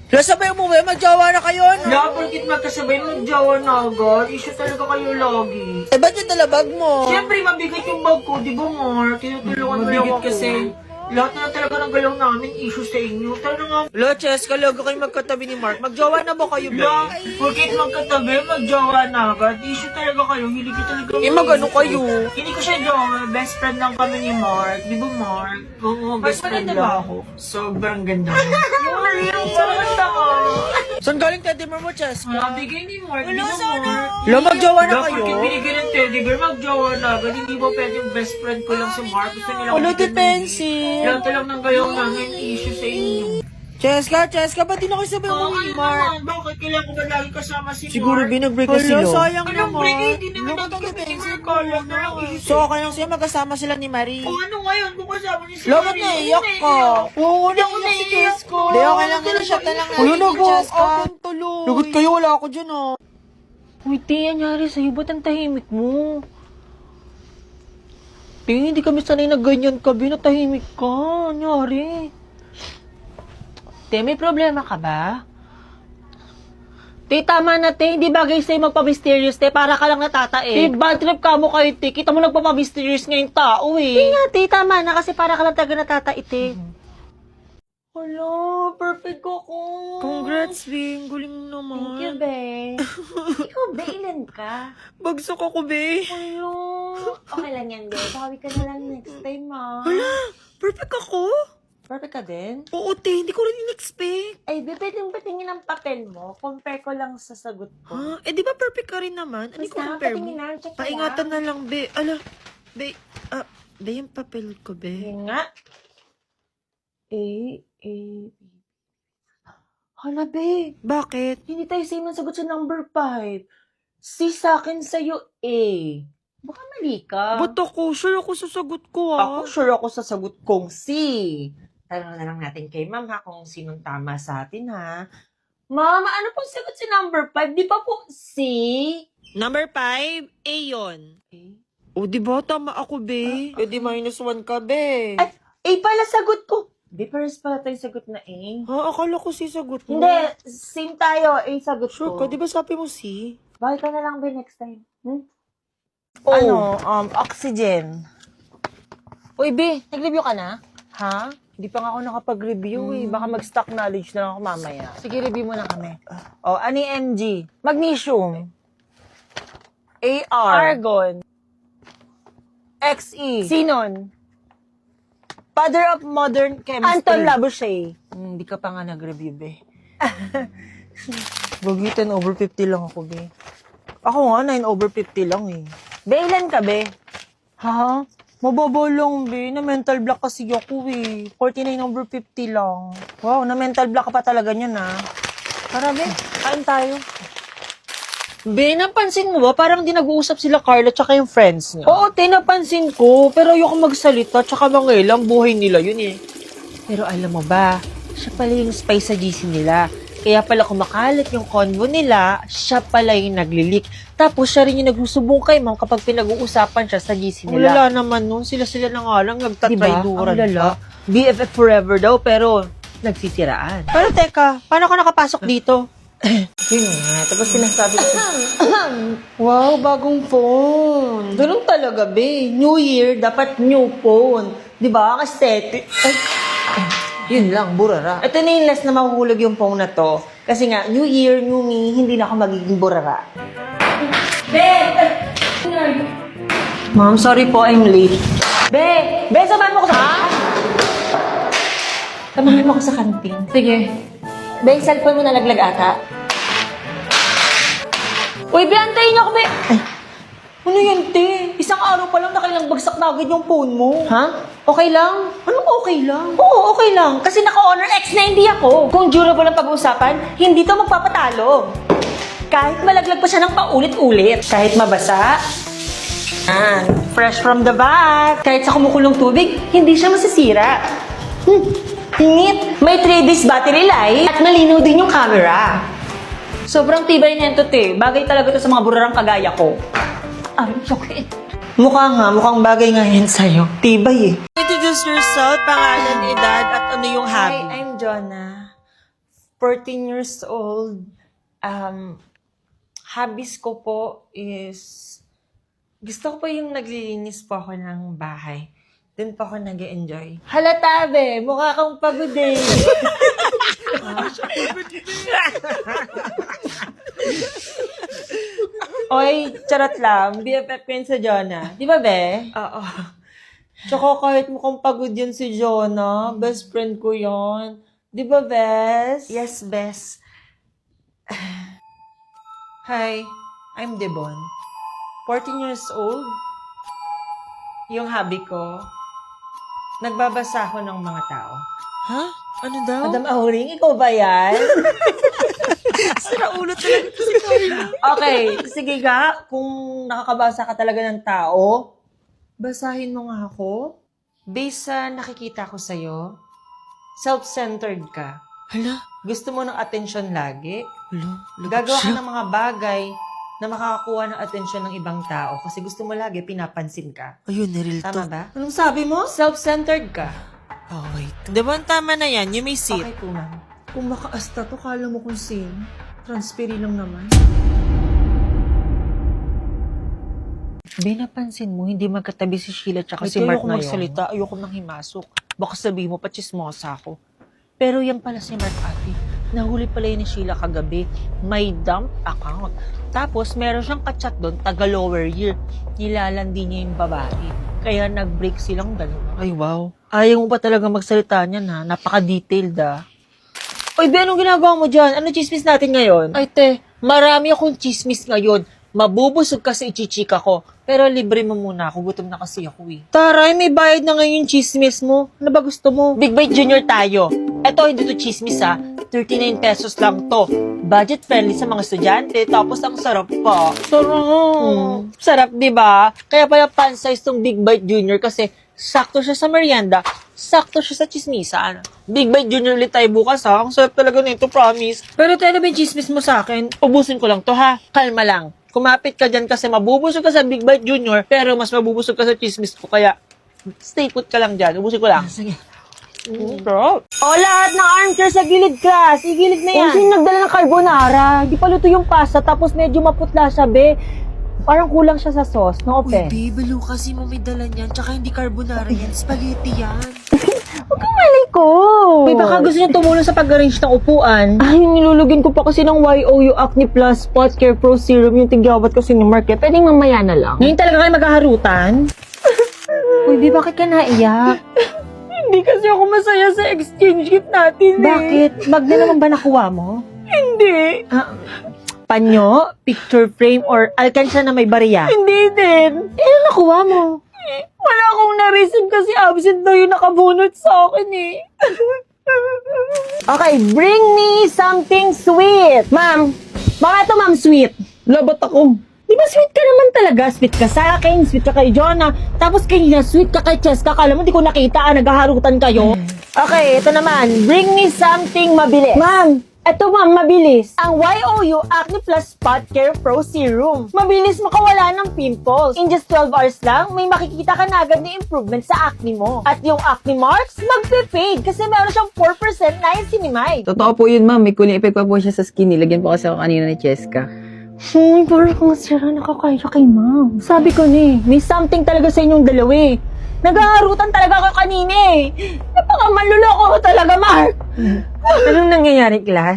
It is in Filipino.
Sabay umuwi, magjawa na kayo, no? Wala, porkit magkasabay magjawa na agad. Issue talaga kayo lagi. Ba't yung talabag mo? Siyempre, mabigat yung bag ko, di ba, Mar? Tinutulungan mo lang ako. Kasi lahat na talaga ng galaw namin issue sa inyo. Talaga nga. Cheska, logo kayo magkatabi ni Mark. Magjawa na ba kayo, Wala, porkit magkatabi, magjawa na agad. Issue talaga kayo. Hindi ko talaga. magano kayo? Hindi ko siya jawa. Best friend lang kami ni Mark. Di ba, Mark? Oo, best friend lang ako. Sobrang ganda mo. Yung sobrang ganda mo. Saan galing teddy bear mo, Cheska? Nabigay ni Mark. Di ba, Mark? Magjawa na kayo? Porkit binigay ng teddy bear, magjawa na agad. Hindi ba pwede yung best friend ko lang si Mark? Gusto nila depensi. Lahat lang ng galaw namin issue sa inyo. Cheska, ba't di na kayo sabay Oo, umuwi ni ano Mark? naman? Bakit kailangan ko ba lagi kasama si Mark? Siguro binag-break na sila. Sayang Anong break? naman. Hindi naman lagi kami ni Mark. Kala na lang issue. So, okay lang siya magkasama sila ni Marie. O ano ngayon kung kasama niyo si Bakit Marie? naiyak ka? Oo, naiyak si Cheska. Hindi, okay lang yun. Shot na lang natin ni Cheska. Lagot kayo, wala ako dyan, oh. Uy, Te, anyari sa'yo? Ba't ang tahimik mo? Te, hindi kami sanay na ganyan ka. Binatahimik ka. Anyari? Te, may problema ka ba? Te, tama na, Te. Hindi bagay sa'yo magpa-mysterious, Te. Para ka lang natatae. Te, bad trip ka mo kayo, Te. Kita mo nagpapa-mysterious ngayong tao, eh. Te nga, Te. Tama na. Kasi para ka lang talaga natatae, Te. Hala, perfect ako. Congrats, Bing. Galing mo naman. Thank you, Be. Ikaw, Be, ilan ka? Bagsak ako, Be. Hello. Okay lang yan, Be. Bawi ka na lang next time, ah. Hala, perfect ako? Perfect ka din? Oo, te. Hindi ko rin in-expect. Ay, Be, pwede mo patingin ang papel mo? Compare ko lang sa sagot ko. Ha? Di ba perfect ka rin naman? Ano ko Basta, compare patingin mo? na. Check ko Paingatan lang. na lang, Be. Be, Be, yung papel ko, Be. Yun nga. Hala, Be. Bakit? Hindi tayo same ng sagot sa number 5. C sa akin sa'yo, A. Baka mali ka. Ba't ako? Sure ako sa sagot ko, ha? Ako sure ako sa sagot kong C. Tanong na lang natin kay ma'am ha kung sinong tama sa atin ha. Ma'am, ano pong sagot si number 5? Di ba po C? Number 5, A yun. A? O, di ba? Tama ako, Be. Pwede -1 ka, Be. Ay, A pala sagot ko. Di pares pala tayo sagot na A. Ha? Akala ko si sagot mo. Hindi, same tayo. A sagot Sure ko. ka? Di ba sabi mo si? Bakit ka na lang ba next time? Oh. Oxygen. Uy, B, nag-review ka na? Ha? Hindi pa nga ako nakapag-review eh. Baka mag-stock knowledge na lang ako mamaya. Sige, review mo na kami. Ani MG? Magnesium. AR. Argon. XE. Xenon. Father of modern chemistry. Anton Lavoisier. Hindi ka pa nga nag-review, be. Bagitan over 50 lang ako, Be. Ako nga, 9 over 50 lang, eh. Be, ilan ka, be? Ha? Mababa lang, Be. Na mental block kasi ako, eh. 49 over 50 lang. Wow, na mental block ka pa talaga niyan, ha? Tara, be. Kain tayo. Be, napansin mo ba? Parang di nag-uusap sila Carla tsaka yung friends niya. Oo, napansin ko. Pero ayoko magsalita. Tsaka mga ilang buhay nila yun eh. Pero alam mo ba, siya pala yung spy sa GC nila. Kaya pala kumakalat yung convo nila, siya pala yung naglilik. Tapos siya rin yung nagsusubong kay ma'am kapag pinag-uusapan siya sa GC nila. Wala naman nun. Sila na nga lang nagtatrayduran Ang lala. BFF forever daw, pero nagsisiraan. Pero teka, paano ka nakapasok dito? Yun nga. Tapos sinasabi ko, Wow, bagong phone. ganun talaga, be. New Year, dapat new phone. Di ba? Aesthetic. Yun lang, burara. Ito na yung last na mahuhulog yung phone na to. Kasi nga, New Year, New Me, hindi na ako magiging burara. Be! Ma'am, sorry po, I'm late. Be! Be, samahan mo ko sa... Samahan mo ko sa kantin. Sige. Be, yung cellphone mo nalaglag ata. Uy, Be, antayin niyo ako, Be! Ay. Ano yan, te? Isang araw pa lang nakailang bagsak na agad yung phone mo. Ha? Okay lang? Anong okay lang? Oo, okay lang. Kasi naka-honor X na hindi ako. Kung durable ang pag-uusapan, hindi to magpapatalo. Kahit malaglag pa siya ng paulit-ulit. Kahit mabasa. Fresh from the bath. Kahit sa kumukulong tubig, hindi siya masisira. Ingit. May 3 days battery life at malinaw din yung camera. Sobrang tibay nito, te. Bagay talaga to sa mga burarang kagaya ko. Sakit. Mukhang bagay nga yan sa'yo. Tibay eh. Introduce yourself, pangalan, edad, at ano yung hobby. Hi, I'm Jonah. 14 years old. Hobbies ko po is, gusto ko po yung naglilinis po ako ng bahay. Doon po ako nag-enjoy. Halata, be. Mukha kang pagod eh. Oy, charot lang. BFF ko yun sa Jonah. Di ba, be? Oo. Tsaka kahit mukhang pagod yun si Jonah, best friend ko yun. Di ba, best? Yes, Bes. Hi, I'm Devon. 14 years old. Yung hobby ko, nagbabasa ako ng mga tao. Ha? Ano daw? Madam Auring, ikaw ba yan? Sira ulo talaga si Carla. Okay, sige nga. Kung nakakabasa ka talaga ng tao, basahin mo nga ako. Based sa nakikita ko sa'yo, self-centered ka. Hala? Gusto mo ng atensyon lagi. Hala? Gagawa ka ng mga bagay na makakakuha ng atensyon ng ibang tao kasi gusto mo lagi pinapansin ka. Ayun, niril to. Tama ba? Anong sabi mo? Self-centered ka. Oh, wait. Diba, tama na yan. You may sit. Okay po, ma'am. Kung makaasta to, kala mo kung sino. Transferi lang naman. Binapansin mo, hindi magkatabi si Sheila tsaka si Ito, Mark ayoko ngayon. magsalita. Ayoko nang himasok. Baka sabihin mo pa chismosa ako. Pero yan pala si Mark Ate. Nahuli pala yun ni Sheila kagabi. May dump account. Tapos, meron siyang kachat doon, taga lower year. Nilalandi niya yung babae. Kaya nag-break silang dalawa. Ay, wow. Ayaw mo pa talaga magsalita niyan ha? Napaka-detailed ha? Oy, Ben, anong ginagawa mo dyan? Ano chismis natin ngayon? Ay, te, marami akong chismis ngayon. Mabubusog kasi ichichika ko. Pero libre mo muna ako. Gutom na kasi ako eh. Taray, may bayad na ngayon yung chismis mo. Ano ba gusto mo? Big Bite Junior tayo. Eto, hindi to chismis ha. 39 pesos lang to. Budget friendly sa mga estudyante. Tapos ang sarap pa. Sarap. Sarap, di ba? Kaya pala pan size tong Big Bite Junior kasi sakto siya sa merienda. Sakto siya sa chismisan. Big Bite Junior ulit tayo bukas ha. Ang sarap talaga nito, promise. Pero tayo ba yung chismis mo sa akin? Ubusin ko lang to ha. Kalma lang. Kumapit ka dyan kasi mabubusog ka sa Big Bite Junior, pero mas mabubusog ka sa chismis ko. Kaya, stay put ka lang dyan. Ubusin ko lang. Sige. Bro. O, lahat ng armchair sa gilid ka. Igilid na yan. Sino nagdala ng carbonara? Di pa luto yung pasta, tapos medyo maputla siya, be. Parang kulang siya sa sauce, no, Uy, Ope? babe, balo kasi mo may dala niyan. Tsaka hindi carbonara yan. Spaghetti yan. Huwag kang mali ko. May baka gusto niya tumulong sa pag-arrange ng upuan. Ay, nilulugin ko pa kasi ng YOU Acne Plus Spot Care Pro Serum yung tigawat kasi ni Mark. Pwedeng mamaya na lang. Ngayon talaga kayo maghaharutan? Uy, Bi, bakit ka naiyak? Hindi kasi ako masaya sa exchange gift natin. Bakit? Bag na naman ba nakuha mo? Hindi. Panyo, picture frame, or alkansya na may bariya? Hindi din. Ano nakuha mo? Wala akong na-receive kasi absent daw yung nakabunot sa akin eh. Okay, bring me something sweet. Ma'am, baka ito ma'am sweet. Labat ako. Di ba sweet ka naman talaga? Sweet ka sa akin, sweet ka kay Jonah. Tapos kanina, sweet ka kay Cheska. Kala mo di ko nakita, naghaharutan kayo. Okay, ito naman. Bring me something mabilis. Ma'am, ito ma'am, mabilis. Ang YOU Acne Plus Spot Care Pro Serum. Mabilis makawala ng pimples. In just 12 hours lang, may makikita ka na agad na improvement sa acne mo. At yung acne marks, magpe-fade kasi meron siyang 4% niacinamide. Totoo po yun, ma'am. May cooling effect pa po siya sa skin. Nilagyan po kasi ako kanina ni Cheska. Parang kang sira nakakaya kay ma'am. Sabi ko ni, may something talaga sa inyong dalawa eh. Nag-aarutan talaga ako kanina eh. Napakamanluloko ko talaga, Mark. Anong nangyayari, class?